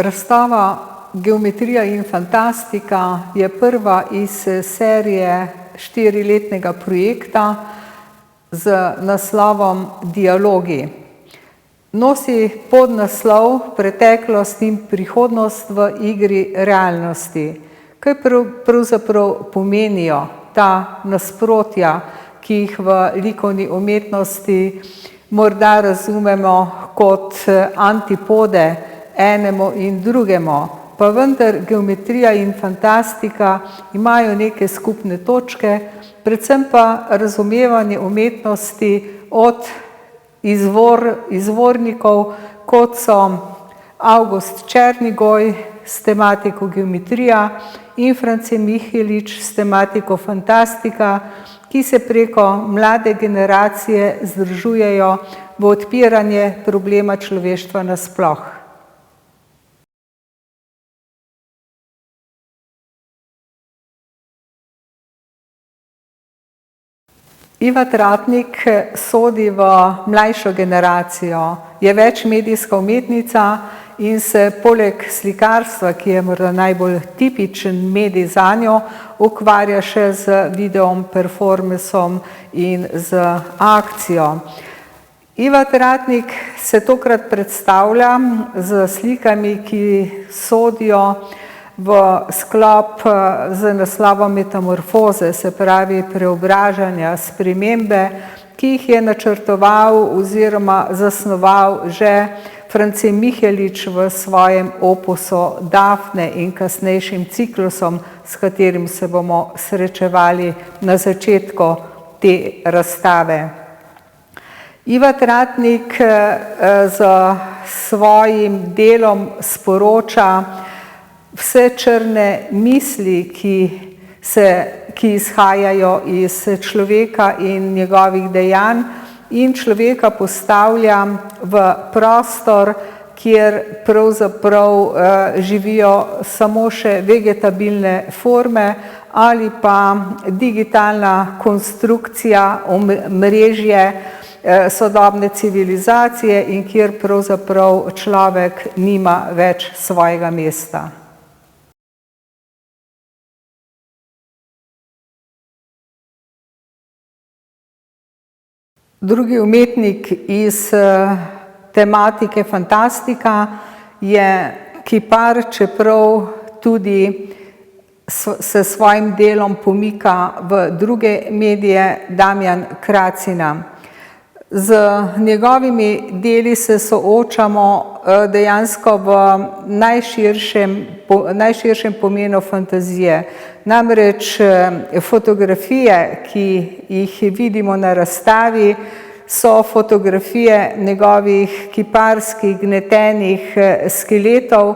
Razstava Geometrija in fantastika je prva iz serije 4-letnega projekta z naslovom Dialogi. Nosi podnaslov Preteklost in prihodnost v igri realnosti. Kaj pravzaprav pomenijo ta nasprotja, ki jih v likovni umetnosti morda razumemo kot antipode enemu in drugemu, pa vendar geometrija in fantastika imajo neke skupne točke, predvsem pa razumevanje umetnosti od izvornikov, kot so August Černigoj s tematiko geometrija in France Mihelič s tematiko fantastika, ki se preko mlade generacije združujejo v odpiranje problema človeštva nasploh. Iva Tratnik sodi v mlajšo generacijo, je večmedijska umetnica in se poleg slikarstva, ki je morda najbolj tipičen medij zanjo, ukvarja še z videom, performansom in z akcijo. Iva Tratnik se tokrat predstavlja z slikami, ki sodijo v sklop z naslovom Metamorfoze, se pravi preobražanja, spremembe, ki jih je načrtoval oziroma zasnoval že France Mihelič v svojem opusu Dafne in kasnejšim ciklusom, s katerim se bomo srečevali na začetku te razstave. Iva Tratnik z svojim delom sporoča vse črne misli, ki izhajajo iz človeka in njegovih dejanj, in človeka postavlja v prostor, kjer pravzaprav živijo samo še vegetabilne forme ali pa digitalna konstrukcija, omrežje sodobne civilizacije in kjer pravzaprav človek nima več svojega mesta. Drugi umetnik iz tematike fantastika je kipar, čeprav tudi se svojim delom pomika v druge medije, Damjan Kracina. Z njegovimi deli se soočamo dejansko v najširšem pomenu fantazije. Namreč fotografije, ki jih vidimo na razstavi, so fotografije njegovih kiparskih gnetenih skeletov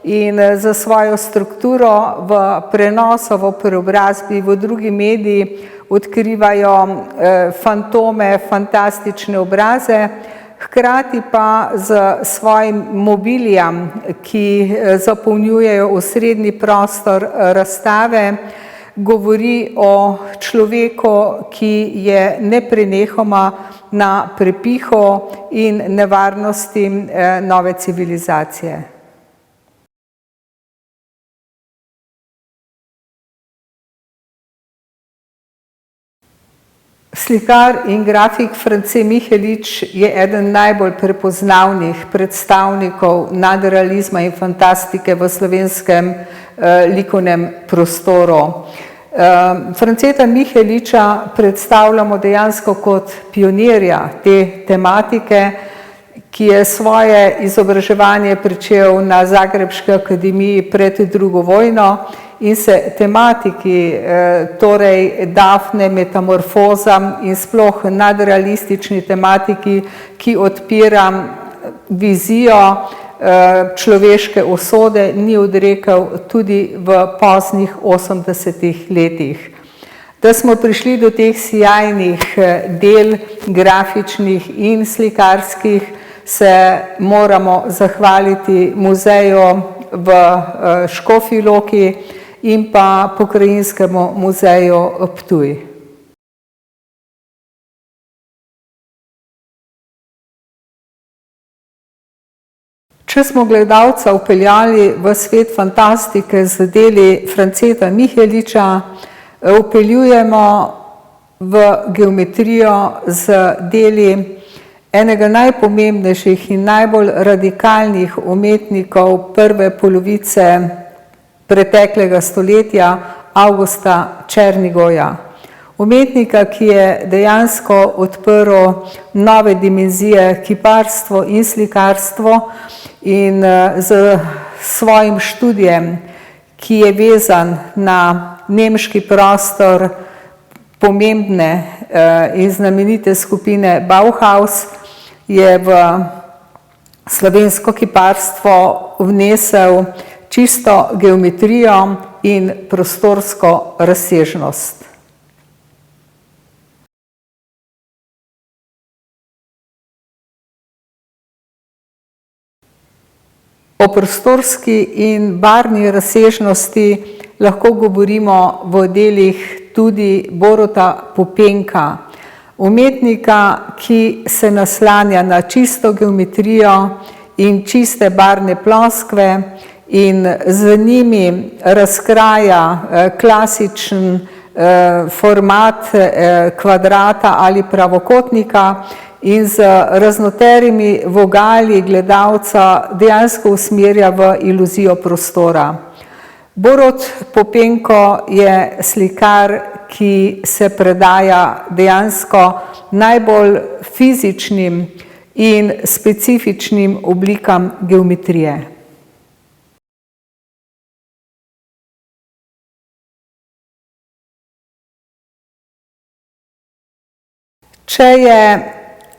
in za svojo strukturo v prenosu, v preobrazbi v drugi mediji odkrivajo fantome, fantastične obraze, hkrati pa z svojim mobilijem, ki zapolnjujejo osrednji prostor razstave, govori o človeku, ki je neprenehoma na prepihu in nevarnosti nove civilizacije. Slikar in grafik France Mihelič je eden najbolj prepoznavnih predstavnikov nadrealizma in fantastike v slovenskem likovnem prostoru. Franceta Miheliča predstavljamo dejansko kot pionirja te tematike, ki je svoje izobraževanje pričel na Zagrebški akademiji pred drugo vojno in se tematiki, torej Dafne, metamorfozam in sploh nadrealistični tematiki, ki odpira vizijo človeške usode, ni odrekel tudi v poznih 80. letih. Da smo prišli do teh sijajnih del, grafičnih in slikarskih, se moramo zahvaliti muzeju v Škofji Loki in pa Pokrajinskemu muzeju Ptuj. Če smo gledalca vpeljali v svet fantastike z deli Franceta Miheliča, vpeljujemo v geometrijo z deli enega najpomembnejših in najbolj radikalnih umetnikov prve polovice preteklega stoletja, Augusta Černigoja. Umetnika, ki je dejansko odprl nove dimenzije kiparstvo in slikarstvo in z svojim študijem, ki je vezan na nemški prostor pomembne in znamenite skupine Bauhaus, je v slovensko kiparstvo vnesel čisto geometrijo in prostorsko razsežnost. O prostorski in barvni razsežnosti lahko govorimo v delih tudi Boruta Pupenka, umetnika, ki se naslanja na čisto geometrijo in čiste barvne ploskve in z njimi razkraja klasičen format kvadrata ali pravokotnika in z raznoterimi vogali gledalca dejansko usmerja v iluzijo prostora. Borut Pupenko je slikar, ki se predaja dejansko najbolj fizičnim in specifičnim oblikam geometrije. Če je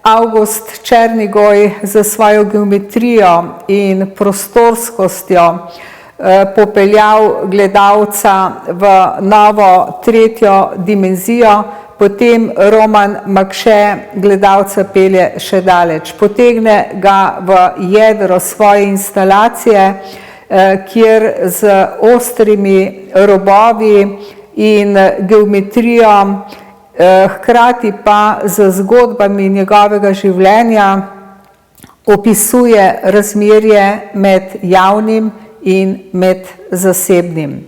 August Černigoj za svojo geometrijo in prostorskostjo popeljal gledalca v novo tretjo dimenzijo, potem Roman Makše gledalca pelje še daleč. Potegne ga v jedro svoje instalacije, kjer z ostrimi robovi in geometrijo, hkrati pa z zgodbami njegovega življenja opisuje razmerje med javnim in med zasebnim.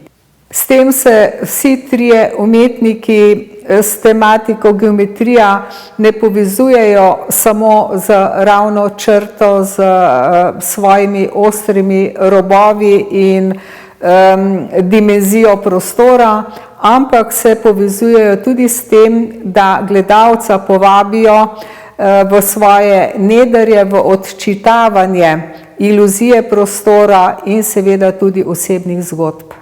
S tem se vsi trije umetniki s tematiko geometrija ne povezujejo samo z ravno črto, z svojimi ostrimi robovi in dimenzijo prostora, ampak se povezujejo tudi s tem, da gledalca povabijo v svoje nedrje, v odčitavanje iluzije prostora in seveda tudi osebnih zgodb.